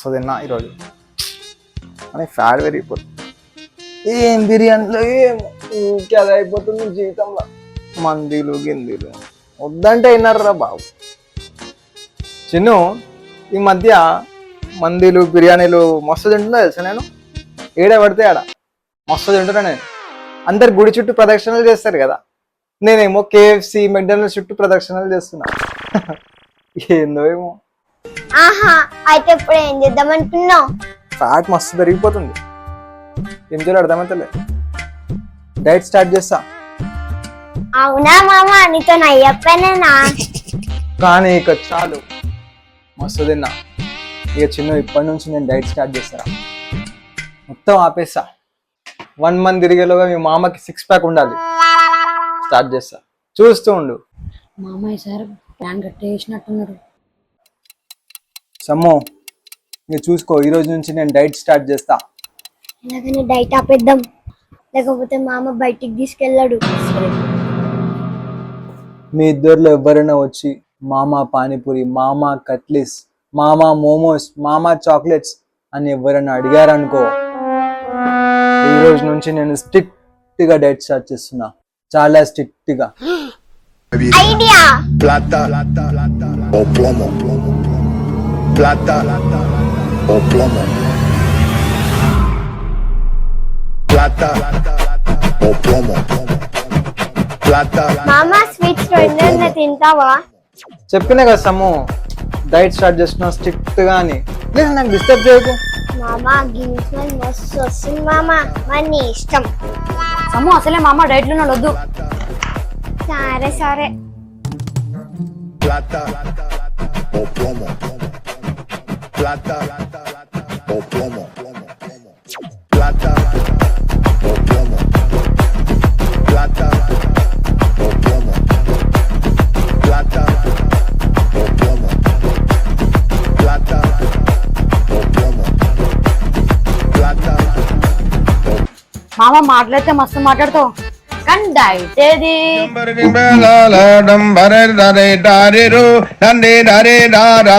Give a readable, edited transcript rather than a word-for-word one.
మస్తు తిన్నా ఈరోజు అని ఫ్యాట్ పెరిగిపోతుంది. ఏం బిర్యానీలో ఏం ఊరికే అది అయిపోతుంది జీవితంలో. మందీలు గిందీలు వద్దంటే అయినారా బాబు. చిన్ను ఈ మధ్య మందీలు బిర్యానీలు మస్తు తింటుందా తెలుసా? నేను ఏడా పడితే ఆడ మస్తు తింటున్నా. నేను అందరు గుడి చుట్టూ ప్రదక్షిణలు చేస్తారు కదా, నేనేమో KFC మెక్డానల్డ్స్ చుట్టూ ప్రదక్షిణలు చేస్తున్నా. ఏందో ఏమో. ఆహా, అయితే ఇప్పుడు ఏం చేద్దాం అనుకున్నావు? ఫ్యాట్ మస్తు పెరిగిపోతుంది, ఏం చేయాలో అర్థమైతలే. డైట్ స్టార్ట్ చేస్తా. అవునా మామ, నీతో అయ్యప్పనేనా? కానీ ఇక చాలు, మస్తు తిన్నా. ఇక చిన్న ఇప్పటి నుంచి నేను డైట్ స్టార్ట్ చేస్తారా, మొత్తం ఆపేస్తా. 1 month తిరిగేలోగా మీ మామకి 6 pack ఉండాలి. స్టార్ట్ చేస్తా, చూస్తూ ఉండు. మామయ్య సార్ ప్లాన్ కట్టేసినట్టున్నాడు. సమ్మో ఇక చూసుకో, ఈ రోజు నుంచి నేను డైట్ స్టార్ట్ చేస్తా. ఇలాగనే డైట్ ఆపేద్దాం, లేకపోతే మామ బయటికి తీసుకెళ్ళాడు. మీ ఇద్దరిలో ఎవరైనా వచ్చి మామా పానీపూరి, మామా కట్లీస్, మామా మోమోస్, మామా చాక్లెట్స్ అని ఎవరైనా అడిగారనుకో, ఈ రోజు నుంచి నేను స్ట్రిక్ట్ గా డైట్ స్టార్ట్ చేస్తున్నా, చాలా స్ట్రిక్ట్ గా. Idea. Plata o plomo. Plata o plomo. Plata o plomo. Plata. మామ స్వీట్స్ రెండన్నా తింటావా? చెప్పినా కదా సమ్ము, డైట్ స్టార్ట్ చేస్తున్నా స్ట్రిక్ట్ గా అని. లేదు నాకు డిస్టర్బ్ చేయకు. మామ గిన్నె మస్తు వస్తుంది మామ, మరి నీ ఇష్టం. అమ్మో అసలే మామ డైట్ లో వద్దు. సరే సరే. Plata o plomo. Plata o plomo. Plata o plomo. Plata o plomo. Plata o plomo. Plata o plomo. Plata. మామ మాట్లాడితే మస్తు మాట్లాడుతావు, కానీ డైట్ ఏది? డంబరే డారే డారిరు డండే డారే డారా